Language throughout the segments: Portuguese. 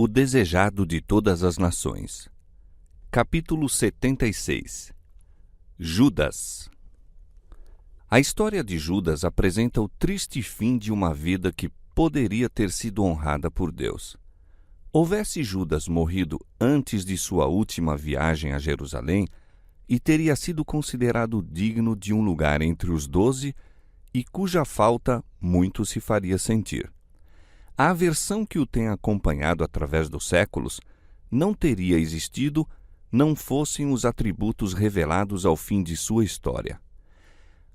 O desejado de todas as nações. Capítulo 76. Judas. A história de Judas apresenta o triste fim de uma vida que poderia ter sido honrada por Deus. Houvesse Judas morrido antes de sua última viagem a Jerusalém, e teria sido considerado digno de um lugar entre os 12, e cuja falta muito se faria sentir. A aversão que o tem acompanhado através dos séculos não teria existido não fossem os atributos revelados ao fim de sua história.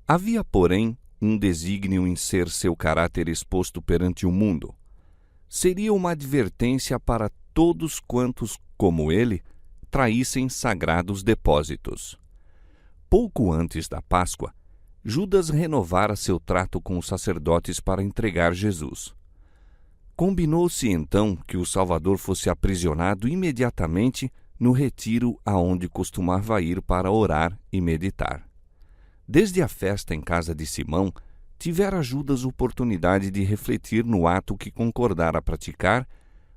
Havia, porém, um desígnio em ser seu caráter exposto perante o mundo. Seria uma advertência para todos quantos, como ele, traíssem sagrados depósitos. Pouco antes da Páscoa, Judas renovara seu trato com os sacerdotes para entregar Jesus. Combinou-se então que o Salvador fosse aprisionado imediatamente no retiro aonde costumava ir para orar e meditar. Desde a festa em casa de Simão, tivera Judas oportunidade de refletir no ato que concordara praticar,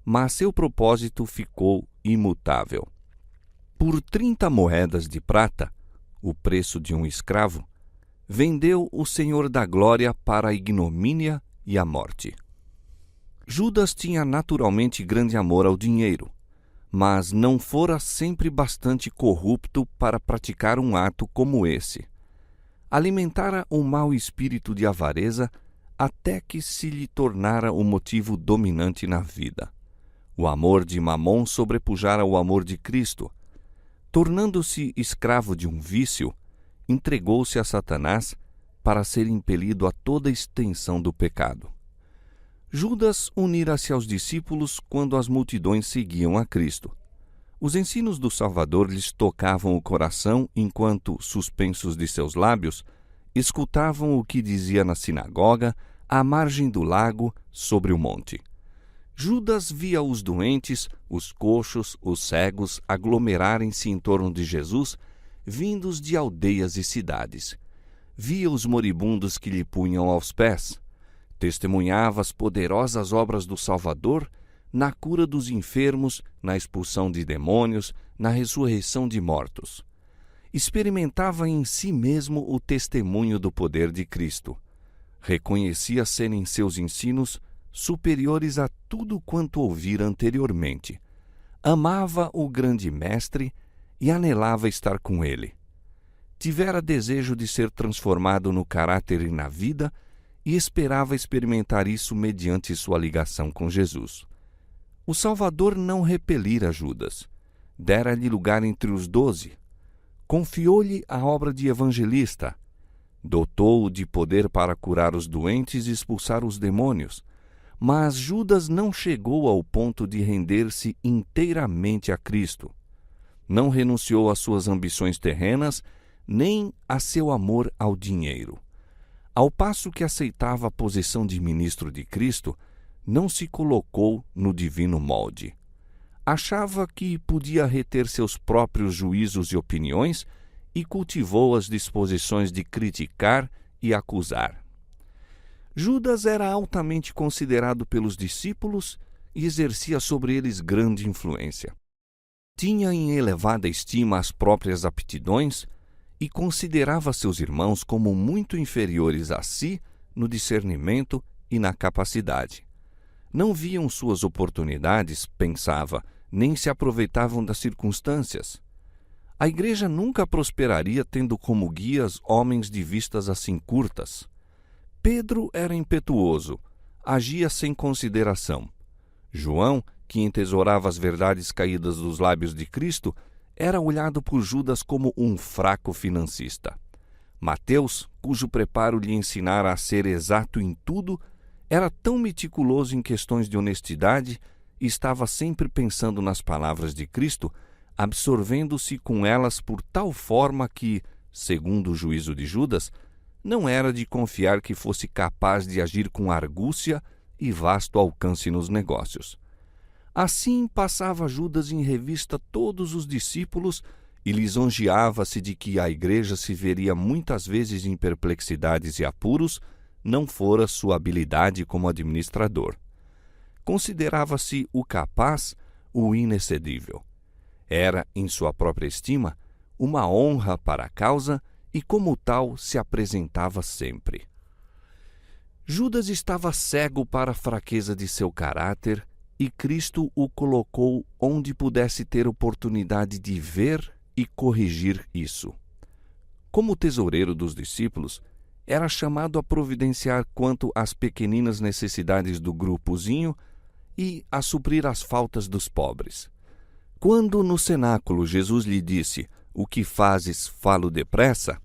mas seu propósito ficou imutável. Por 30 moedas de prata, o preço de um escravo, vendeu o Senhor da Glória para a ignomínia e a morte. Judas tinha naturalmente grande amor ao dinheiro, mas não fora sempre bastante corrupto para praticar um ato como esse. Alimentara um mau espírito de avareza até que se lhe tornara o motivo dominante na vida. O amor de Mamon sobrepujara o amor de Cristo. Tornando-se escravo de um vício, entregou-se a Satanás para ser impelido a toda a extensão do pecado. Judas unira-se aos discípulos quando as multidões seguiam a Cristo. Os ensinos do Salvador lhes tocavam o coração enquanto, suspensos de seus lábios, escutavam o que dizia na sinagoga, à margem do lago, sobre o monte. Judas via os doentes, os coxos, os cegos aglomerarem-se em torno de Jesus, vindos de aldeias e cidades. Via os moribundos que lhe punham aos pés. Testemunhava as poderosas obras do Salvador na cura dos enfermos, na expulsão de demônios, na ressurreição de mortos. Experimentava em si mesmo o testemunho do poder de Cristo. Reconhecia serem seus ensinos superiores a tudo quanto ouvira anteriormente. Amava o grande Mestre e anelava estar com ele. Tivera desejo de ser transformado no caráter e na vida, e esperava experimentar isso mediante sua ligação com Jesus. O Salvador não repelira Judas. Dera-lhe lugar entre os 12. Confiou-lhe a obra de evangelista. Dotou-o de poder para curar os doentes e expulsar os demônios. Mas Judas não chegou ao ponto de render-se inteiramente a Cristo. Não renunciou às suas ambições terrenas, nem a seu amor ao dinheiro. Ao passo que aceitava a posição de ministro de Cristo, não se colocou no divino molde. Achava que podia reter seus próprios juízos e opiniões e cultivou as disposições de criticar e acusar. Judas era altamente considerado pelos discípulos e exercia sobre eles grande influência. Tinha em elevada estima as próprias aptidões e considerava seus irmãos como muito inferiores a si no discernimento e na capacidade. Não viam suas oportunidades, pensava, nem se aproveitavam das circunstâncias. A igreja nunca prosperaria tendo como guias homens de vistas assim curtas. Pedro era impetuoso, agia sem consideração. João, que entesourava as verdades caídas dos lábios de Cristo, era olhado por Judas como um fraco financista. Mateus, cujo preparo lhe ensinara a ser exato em tudo, era tão meticuloso em questões de honestidade e estava sempre pensando nas palavras de Cristo, absorvendo-se com elas por tal forma que, segundo o juízo de Judas, não era de confiar que fosse capaz de agir com argúcia e vasto alcance nos negócios. Assim passava Judas em revista todos os discípulos e lisonjeava-se de que a igreja se veria muitas vezes em perplexidades e apuros, não fora sua habilidade como administrador. considerava-se o capaz, o inexcedível. Era, em sua própria estima, uma honra para a causa e, como tal, se apresentava sempre. Judas estava cego para a fraqueza de seu caráter e Cristo o colocou onde pudesse ter oportunidade de ver e corrigir isso. Como tesoureiro dos discípulos, era chamado a providenciar quanto às pequeninas necessidades do grupozinho e a suprir as faltas dos pobres. Quando no cenáculo Jesus lhe disse: "O que fazes, falo depressa",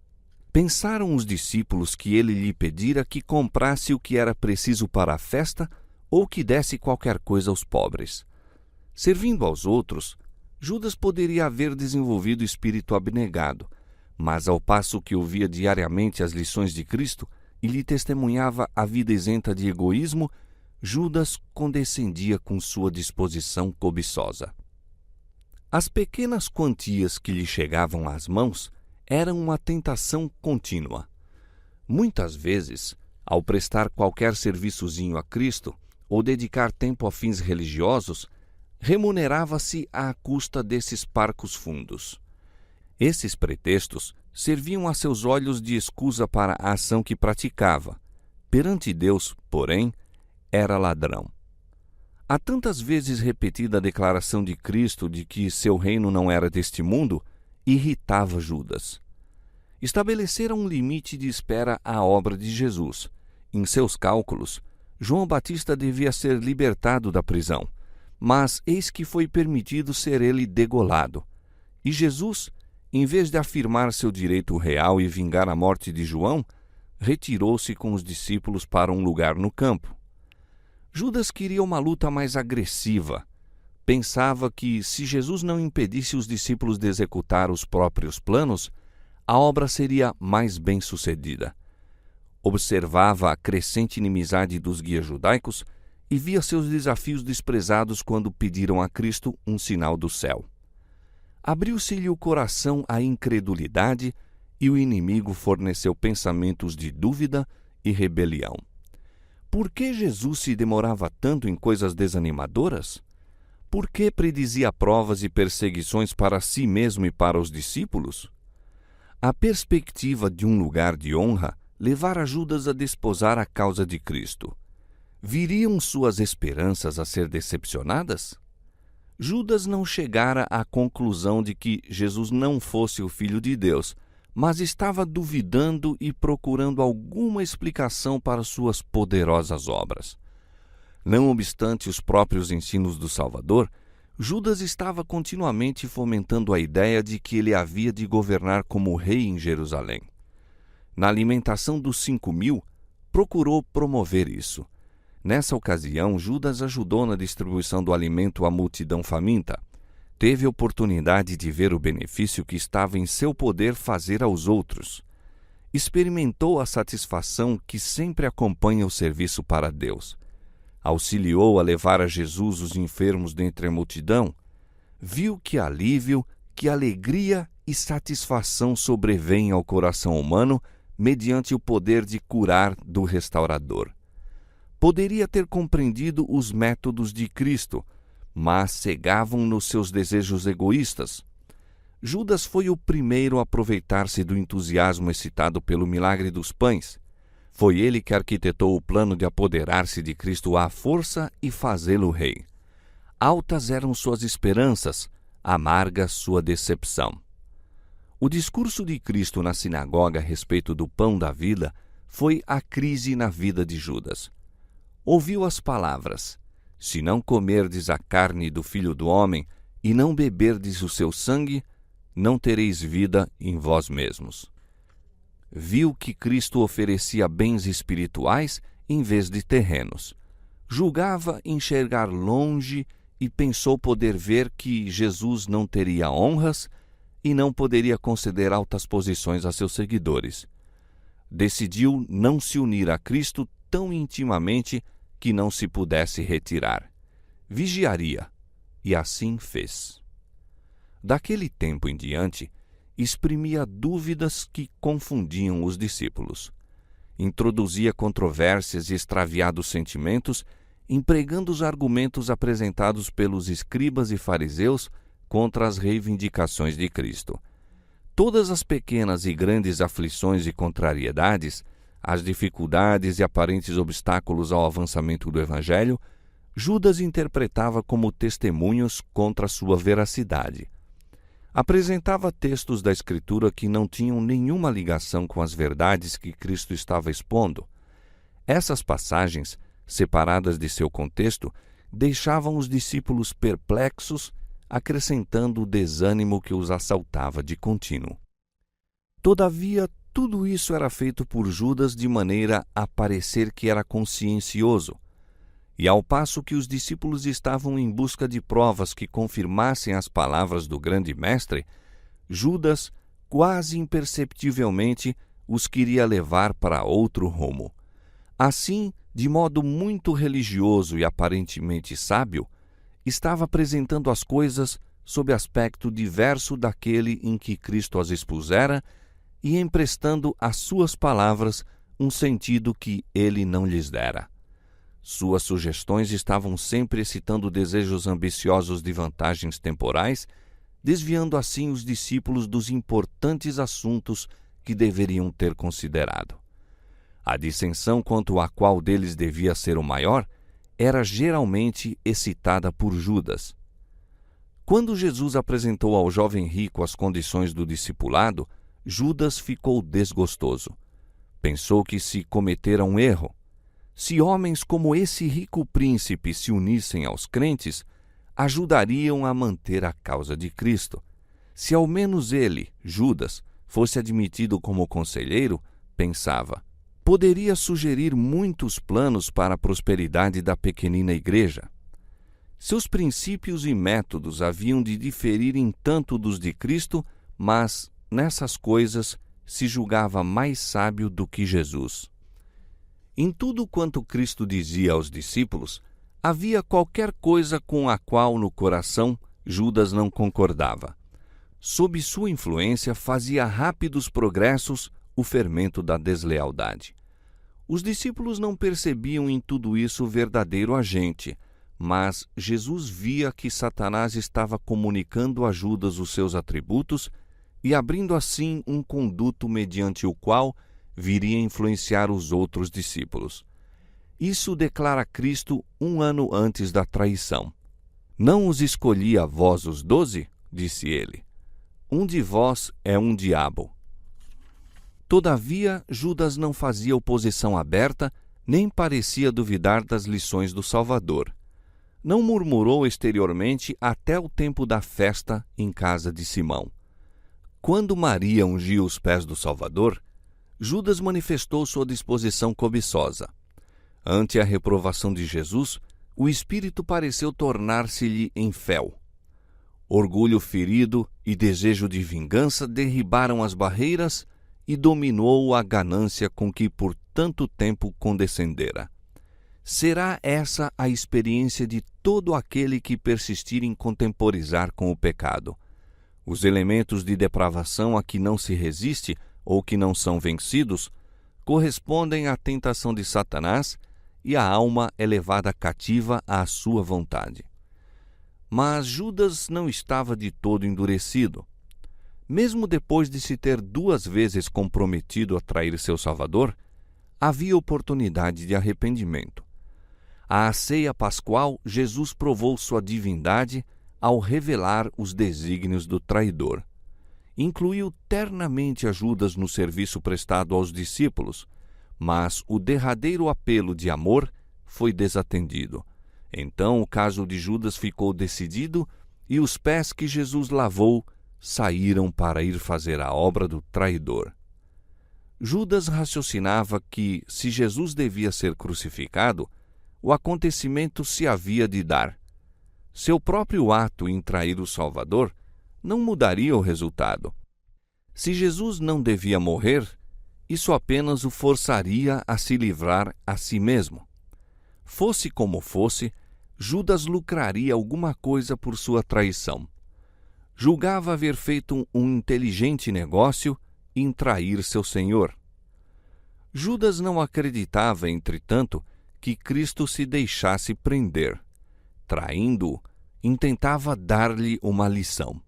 pensaram os discípulos que ele lhe pedira que comprasse o que era preciso para a festa ou que desse qualquer coisa aos pobres. Servindo aos outros, Judas poderia haver desenvolvido espírito abnegado, mas ao passo que ouvia diariamente as lições de Cristo e lhe testemunhava a vida isenta de egoísmo, Judas condescendia com sua disposição cobiçosa. As pequenas quantias que lhe chegavam às mãos eram uma tentação contínua. Muitas vezes, ao prestar qualquer serviçozinho a Cristo ou dedicar tempo a fins religiosos, remunerava-se à custa desses parcos fundos. Esses pretextos serviam a seus olhos de escusa para a ação que praticava. Perante Deus, porém, era ladrão. A tantas vezes repetida a declaração de Cristo de que seu reino não era deste mundo, irritava Judas. Estabeleceram um limite de espera à obra de Jesus. Em seus cálculos, João Batista devia ser libertado da prisão, mas eis que foi permitido ser ele degolado. E Jesus, em vez de afirmar seu direito real e vingar a morte de João, retirou-se com os discípulos para um lugar no campo. Judas queria uma luta mais agressiva. Pensava que, se Jesus não impedisse os discípulos de executar os próprios planos, a obra seria mais bem-sucedida. Observava a crescente inimizade dos guias judaicos e via seus desafios desprezados quando pediram a Cristo um sinal do céu. Abriu-se-lhe o coração à incredulidade e o inimigo forneceu pensamentos de dúvida e rebelião. Por que Jesus se demorava tanto em coisas desanimadoras? Por que predizia provas e perseguições para si mesmo e para os discípulos? A perspectiva de um lugar de honra levara Judas a desposar a causa de Cristo. Viriam suas esperanças a ser decepcionadas? Judas não chegara à conclusão de que Jesus não fosse o Filho de Deus, mas estava duvidando e procurando alguma explicação para suas poderosas obras. Não obstante os próprios ensinos do Salvador, Judas estava continuamente fomentando a ideia de que ele havia de governar como rei em Jerusalém. Na alimentação dos 5.000, procurou promover isso. Nessa ocasião, Judas ajudou na distribuição do alimento à multidão faminta. Teve oportunidade de ver o benefício que estava em seu poder fazer aos outros. Experimentou a satisfação que sempre acompanha o serviço para Deus. Auxiliou a levar a Jesus os enfermos dentre a multidão. Viu que alívio, que alegria e satisfação sobrevêm ao coração humano mediante o poder de curar do restaurador. Poderia ter compreendido os métodos de Cristo, mas cegavam nos seus desejos egoístas. Judas foi o primeiro a aproveitar-se do entusiasmo excitado pelo milagre dos pães. Foi ele que arquitetou o plano de apoderar-se de Cristo à força e fazê-lo rei. Altas eram suas esperanças, amarga sua decepção. O discurso de Cristo na sinagoga a respeito do pão da vida foi a crise na vida de Judas. Ouviu as palavras: "Se não comerdes a carne do Filho do Homem e não beberdes o seu sangue, não tereis vida em vós mesmos." Viu que Cristo oferecia bens espirituais em vez de terrenos. Julgava enxergar longe e pensou poder ver que Jesus não teria honras e não poderia conceder altas posições a seus seguidores. Decidiu não se unir a Cristo tão intimamente que não se pudesse retirar. Vigiaria, e assim fez. Daquele tempo em diante, exprimia dúvidas que confundiam os discípulos. Introduzia controvérsias e extraviados sentimentos empregando os argumentos apresentados pelos escribas e fariseus contra as reivindicações de Cristo. Todas as pequenas e grandes aflições e contrariedades, as dificuldades e aparentes obstáculos ao avançamento do Evangelho, Judas interpretava como testemunhos contra sua veracidade. Apresentava textos da Escritura que não tinham nenhuma ligação com as verdades que Cristo estava expondo. Essas passagens, separadas de seu contexto, deixavam os discípulos perplexos, acrescentando o desânimo que os assaltava de contínuo. Todavia, tudo isso era feito por Judas de maneira a parecer que era consciencioso. E ao passo que os discípulos estavam em busca de provas que confirmassem as palavras do grande mestre, Judas, quase imperceptivelmente, os queria levar para outro rumo. Assim, de modo muito religioso e aparentemente sábio, estava apresentando as coisas sob aspecto diverso daquele em que Cristo as expusera e emprestando às suas palavras um sentido que ele não lhes dera. Suas sugestões estavam sempre excitando desejos ambiciosos de vantagens temporais, desviando assim os discípulos dos importantes assuntos que deveriam ter considerado. A dissensão quanto a qual deles devia ser o maior era geralmente excitada por Judas. Quando Jesus apresentou ao jovem rico as condições do discipulado, Judas ficou desgostoso. Pensou que se cometera um erro. Se homens como esse rico príncipe se unissem aos crentes, ajudariam a manter a causa de Cristo. Se ao menos ele, Judas, fosse admitido como conselheiro, pensava, poderia sugerir muitos planos para a prosperidade da pequenina igreja. Seus princípios e métodos haviam de diferir em tanto dos de Cristo, mas, nessas coisas, se julgava mais sábio do que Jesus. Em tudo quanto Cristo dizia aos discípulos, havia qualquer coisa com a qual no coração Judas não concordava. Sob sua influência fazia rápidos progressos o fermento da deslealdade. Os discípulos não percebiam em tudo isso o verdadeiro agente, mas Jesus via que Satanás estava comunicando a Judas os seus atributos e abrindo assim um conduto mediante o qual viria a influenciar os outros discípulos. Isso declara Cristo 1 ano antes da traição. Não os escolhi a vós os 12? Disse ele. Um de vós é um diabo. Todavia, Judas não fazia oposição aberta, nem parecia duvidar das lições do Salvador. Não murmurou exteriormente até o tempo da festa em casa de Simão. Quando Maria ungiu os pés do Salvador, Judas manifestou sua disposição cobiçosa. Ante a reprovação de Jesus, o espírito pareceu tornar-se-lhe em fel. Orgulho ferido e desejo de vingança derribaram as barreiras e dominou a ganância com que por tanto tempo condescendera. Será essa a experiência de todo aquele que persistir em contemporizar com o pecado. Os elementos de depravação a que não se resiste ou que não são vencidos, correspondem à tentação de Satanás e a alma é levada cativa à sua vontade. Mas Judas não estava de todo endurecido. Mesmo depois de se ter 2 vezes comprometido a trair seu Salvador, havia oportunidade de arrependimento. À ceia pascual, Jesus provou sua divindade ao revelar os desígnios do traidor. Incluiu ternamente a Judas no serviço prestado aos discípulos, mas o derradeiro apelo de amor foi desatendido. Então o caso de Judas ficou decidido e os pés que Jesus lavou saíram para ir fazer a obra do traidor. Judas raciocinava que, se Jesus devia ser crucificado, o acontecimento se havia de dar. Seu próprio ato em trair o Salvador não mudaria o resultado. Se Jesus não devia morrer, isso apenas o forçaria a se livrar a si mesmo. Fosse como fosse, Judas lucraria alguma coisa por sua traição. Julgava haver feito um inteligente negócio em trair seu senhor. Judas não acreditava, entretanto, que Cristo se deixasse prender. Traindo-o, intentava dar-lhe uma lição.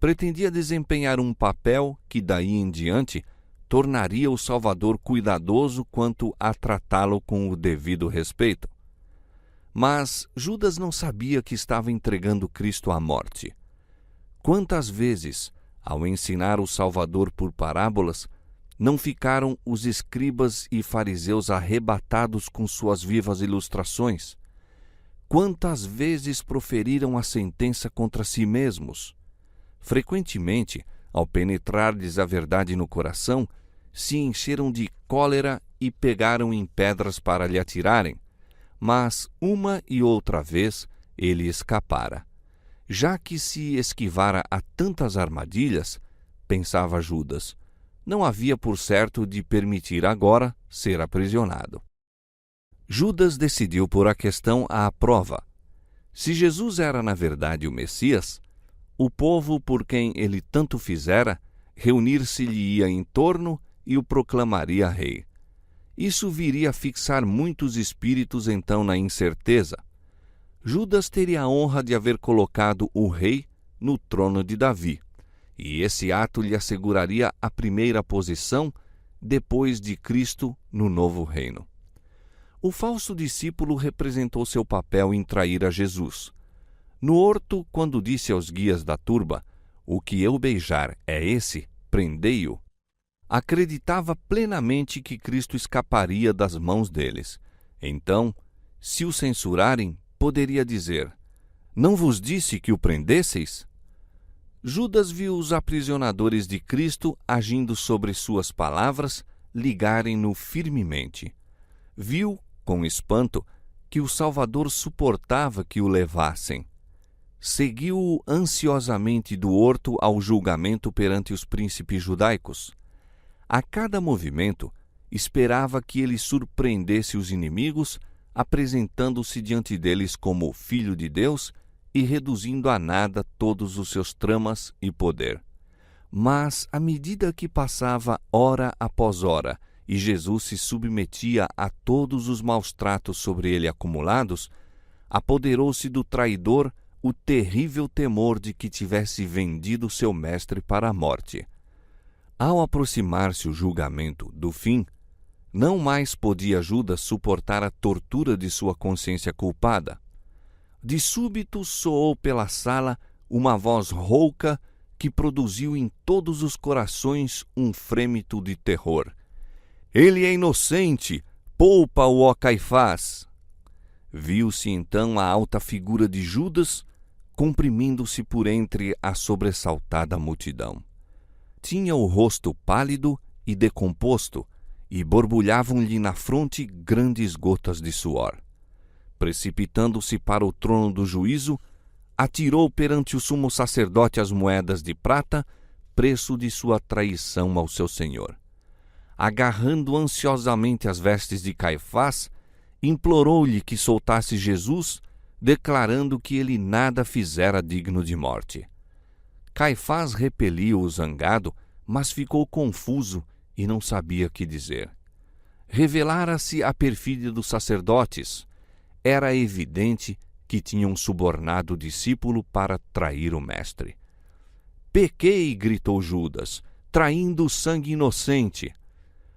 Pretendia desempenhar um papel que, daí em diante, tornaria o Salvador cuidadoso quanto a tratá-lo com o devido respeito. Mas Judas não sabia que estava entregando Cristo à morte. Quantas vezes, ao ensinar o Salvador por parábolas, não ficaram os escribas e fariseus arrebatados com suas vivas ilustrações? Quantas vezes proferiram a sentença contra si mesmos? Frequentemente, ao penetrar-lhes a verdade no coração, se encheram de cólera e pegaram em pedras para lhe atirarem. Mas, uma e outra vez, ele escapara. Já que se esquivara a tantas armadilhas, pensava Judas, não havia por certo de permitir agora ser aprisionado. Judas decidiu pôr a questão à prova. Se Jesus era na verdade o Messias, o povo por quem ele tanto fizera, reunir-se-lhe-ia em torno e o proclamaria rei. Isso viria a fixar muitos espíritos então na incerteza. Judas teria a honra de haver colocado o rei no trono de Davi, e esse ato lhe asseguraria a primeira posição depois de Cristo no novo reino. O falso discípulo representou seu papel em trair a Jesus. No horto, quando disse aos guias da turba, "O que eu beijar é esse, prendei-o", acreditava plenamente que Cristo escaparia das mãos deles. Então, se o censurarem, poderia dizer, "Não vos disse que o prendesseis?" Judas viu os aprisionadores de Cristo agindo sobre suas palavras, ligarem-no firmemente. Viu, com espanto, que o Salvador suportava que o levassem. Seguiu-o ansiosamente do horto ao julgamento perante os príncipes judaicos. A cada movimento, esperava que ele surpreendesse os inimigos, apresentando-se diante deles como Filho de Deus e reduzindo a nada todos os seus tramas e poder. Mas, à medida que passava hora após hora, e Jesus se submetia a todos os maus tratos sobre ele acumulados, apoderou-se do traidor o terrível temor de que tivesse vendido seu mestre para a morte. Ao aproximar-se o julgamento do fim, não mais podia Judas suportar a tortura de sua consciência culpada. De súbito soou pela sala uma voz rouca que produziu em todos os corações um frêmito de terror. "Ele é inocente! Poupa-o, ó Caifás!" Viu-se então a alta figura de Judas comprimindo-se por entre a sobressaltada multidão. Tinha o rosto pálido e decomposto, e borbulhavam-lhe na fronte grandes gotas de suor. Precipitando-se para o trono do juízo, atirou perante o sumo sacerdote as moedas de prata, preço de sua traição ao seu senhor. Agarrando ansiosamente as vestes de Caifás, implorou-lhe que soltasse Jesus, declarando que ele nada fizera digno de morte. Caifás repeliu-o zangado, mas ficou confuso e não sabia que dizer. Revelara-se a perfídia dos sacerdotes. Era evidente que tinham subornado o discípulo para trair o mestre. "Pequei", gritou Judas, "traindo o sangue inocente."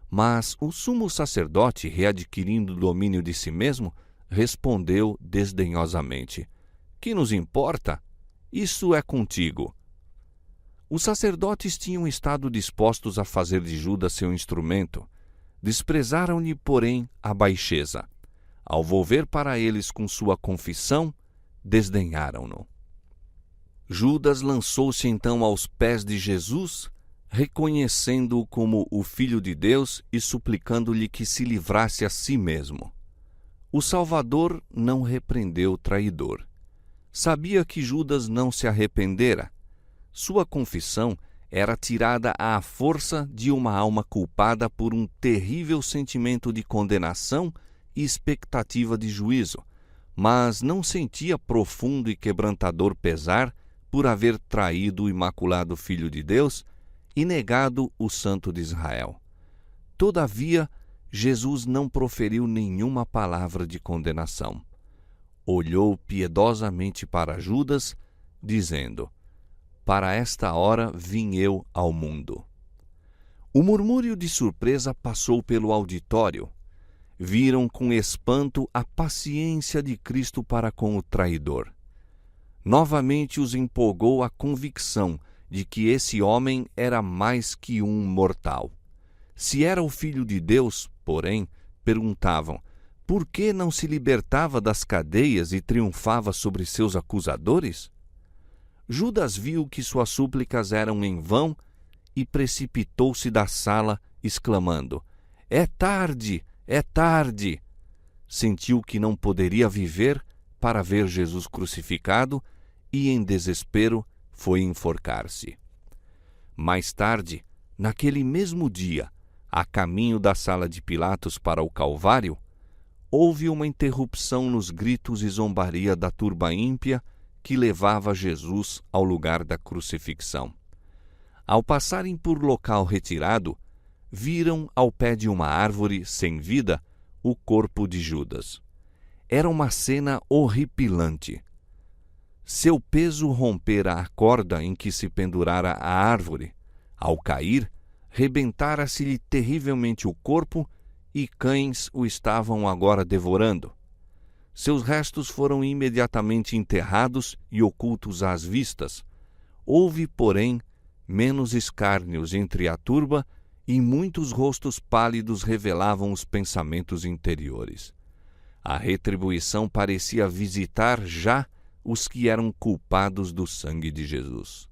Mas o sumo sacerdote, readquirindo o domínio de si mesmo, respondeu desdenhosamente, "Que nos importa? Isso é contigo." Os sacerdotes tinham estado dispostos a fazer de Judas seu instrumento. Desprezaram-lhe, porém, a baixeza. Ao volver para eles com sua confissão, desdenharam-no. Judas lançou-se então aos pés de Jesus, reconhecendo-o como o Filho de Deus e suplicando-lhe que se livrasse a si mesmo. O Salvador não repreendeu o traidor. Sabia que Judas não se arrependera. Sua confissão era tirada à força de uma alma culpada por um terrível sentimento de condenação e expectativa de juízo, mas não sentia profundo e quebrantador pesar por haver traído o imaculado Filho de Deus e negado o Santo de Israel. Todavia, Jesus não proferiu nenhuma palavra de condenação. Olhou piedosamente para Judas, dizendo: Para esta hora vim eu ao mundo. O murmúrio de surpresa passou pelo auditório. Viram com espanto a paciência de Cristo para com o traidor. Novamente os empolgou a convicção de que esse homem era mais que um mortal. Se era o Filho de Deus, porém, perguntavam, por que não se libertava das cadeias e triunfava sobre seus acusadores? Judas viu que suas súplicas eram em vão e precipitou-se da sala, exclamando: É tarde, é tarde! Sentiu que não poderia viver para ver Jesus crucificado e, em desespero, foi enforcar-se. Mais tarde, naquele mesmo dia, a caminho da sala de Pilatos para o Calvário, houve uma interrupção nos gritos e zombaria da turba ímpia que levava Jesus ao lugar da crucifixão. Ao passarem por local retirado, viram ao pé de uma árvore sem vida o corpo de Judas. Era uma cena horripilante. Seu peso rompera a corda em que se pendurara a árvore. Ao cair, rebentara-se-lhe terrivelmente o corpo e cães o estavam agora devorando. Seus restos foram imediatamente enterrados e ocultos às vistas. Houve, porém, menos escárnios entre a turba e muitos rostos pálidos revelavam os pensamentos interiores. A retribuição parecia visitar já os que eram culpados do sangue de Jesus.